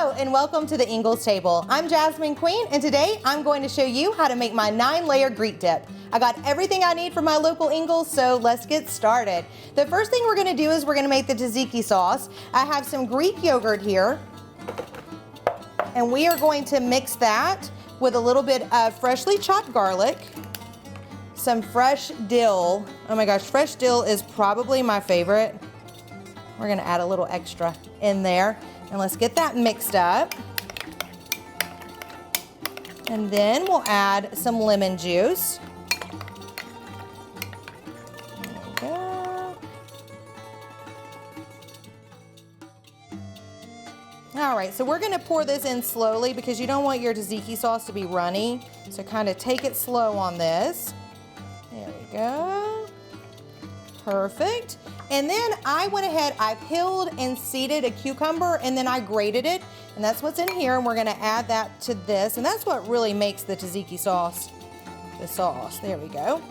Hello and welcome to the Ingles table. I'm Jasmin Queen and today I'm going to show you how to make my 9-layer Greek dip. I got everything I need from my local Ingles, so let's get started. The first thing we're going to do is we're going to make the tzatziki sauce. I have some Greek yogurt here and we are going to mix that with a little bit of freshly chopped garlic, some fresh dill. Oh my gosh, fresh dill is probably my favorite. We're going to add a little extra in there. And let's get that mixed up. And then we'll add some lemon juice. There we go. All right, so we're gonna pour this in slowly because you don't want your tzatziki sauce to be runny. So kind of take it slow on this. There we go. Perfect. And then I went ahead, I peeled and seeded a cucumber and then I grated it. And that's what's in here. And we're gonna add that to this. And that's what really makes the tzatziki sauce, the sauce. There we go.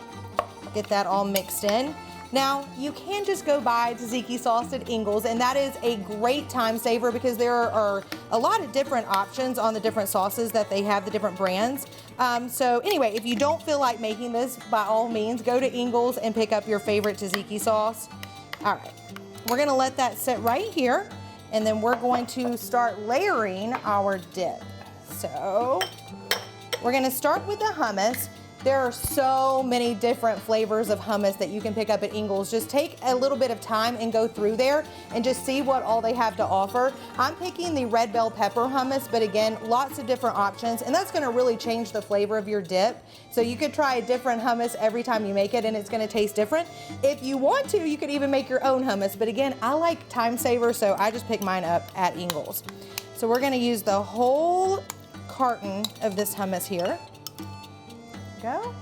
Get that all mixed in. Now, you can just go buy tzatziki sauce at Ingles, and that is a great time saver because there are a lot of different options on the different sauces that they have, the different brands. So anyway, if you don't feel like making this, by all means, go to Ingles and pick up your favorite tzatziki sauce. All right, we're gonna let that sit right here, and then we're going to start layering our dip. So we're gonna start with the hummus. There are so many different flavors of hummus that you can pick up at Ingles. Just take a little bit of time and go through there and just see what all they have to offer. I'm picking the red bell pepper hummus, but again, lots of different options, and that's gonna really change the flavor of your dip. So you could try a different hummus every time you make it and it's gonna taste different. If you want to, you could even make your own hummus, but again, I like time saver, so I just pick mine up at Ingles. So we're gonna use the whole carton of this hummus here. Go.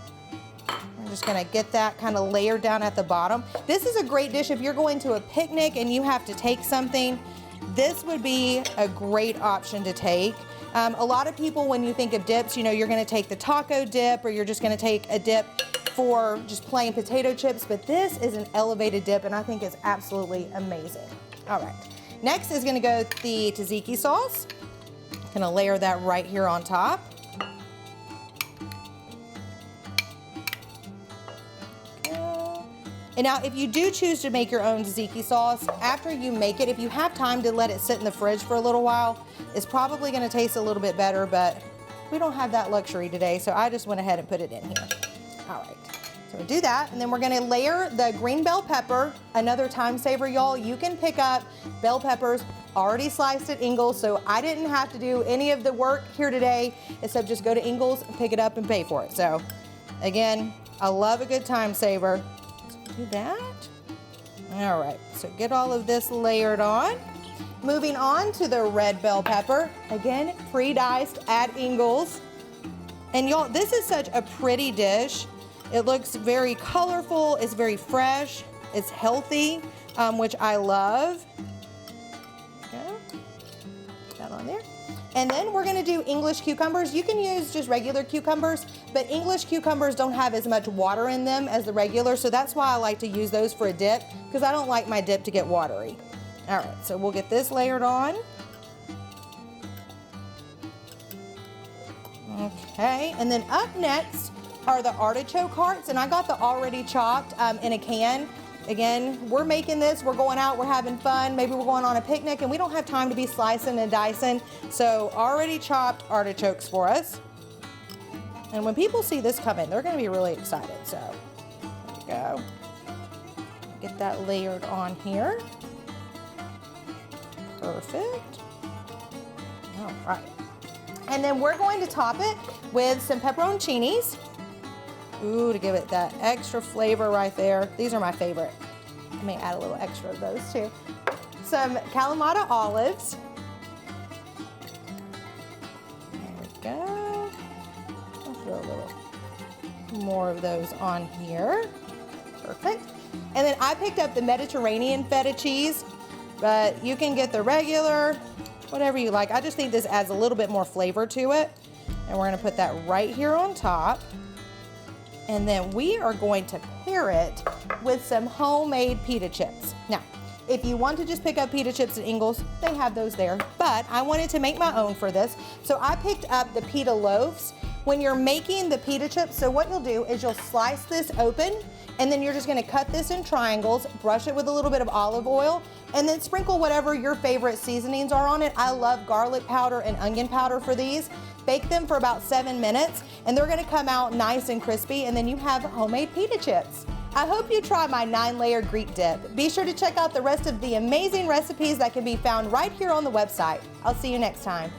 We're just gonna get that kind of layered down at the bottom. This is a great dish if you're going to a picnic and you have to take something. This would be a great option to take. A lot of people, when you think of dips, you know, you're gonna take the taco dip or you're just gonna take a dip for just plain potato chips, but this is an elevated dip and I think it's absolutely amazing. All right, next is gonna go the tzatziki sauce. Gonna layer that right here on top. And now if you do choose to make your own tzatziki sauce, after you make it, if you have time to let it sit in the fridge for a little while, it's probably gonna taste a little bit better, but we don't have that luxury today, so I just went ahead and put it in here. All right, so we do that, and then we're gonna layer the green bell pepper, another time saver, y'all. You can pick up bell peppers already sliced at Ingles, so I didn't have to do any of the work here today, except just go to Ingles and pick it up and pay for it. So again, I love a good time saver. Do that. All right, so get all of this layered on. Moving on to the red bell pepper. Again, pre-diced at Ingles. And y'all, this is such a pretty dish. It looks very colorful, it's very fresh, it's healthy, which I love. Okay. Put that on there. And then we're gonna do English cucumbers. You can use just regular cucumbers, but English cucumbers don't have as much water in them as the regular, so that's why I like to use those for a dip, because I don't like my dip to get watery. All right, so we'll get this layered on. Okay, and then up next are the artichoke hearts, and I got the already chopped in a can. Again, we're making this, we're going out, we're having fun, maybe we're going on a picnic and we don't have time to be slicing and dicing, so already chopped artichokes for us. And when people see this come in, they're gonna be really excited, so there we go. Get that layered on here. Perfect. All right. And then we're going to top it with some pepperoncinis. Ooh, to give it that extra flavor right there. These are my favorite. I may add a little extra of those too. Some Kalamata olives. There we go. I'll throw a little more of those on here. Perfect. And then I picked up the Mediterranean feta cheese, but you can get the regular, whatever you like. I just think this adds a little bit more flavor to it. And we're gonna put that right here on top. And then we are going to pair it with some homemade pita chips. Now, If you want to just pick up pita chips at Ingles, they have those there. But I wanted to make my own for this, so I picked up the pita loaves. When you're making the pita chips, so what you'll do is you'll slice this open, and then you're just gonna cut this in triangles, brush it with a little bit of olive oil, and then sprinkle whatever your favorite seasonings are on it. I love garlic powder and onion powder for these. Bake them for about 7 minutes, and they're gonna come out nice and crispy, and then you have homemade pita chips. I hope you try my 9-layer Greek dip. Be sure to check out the rest of the amazing recipes that can be found right here on the website. I'll see you next time.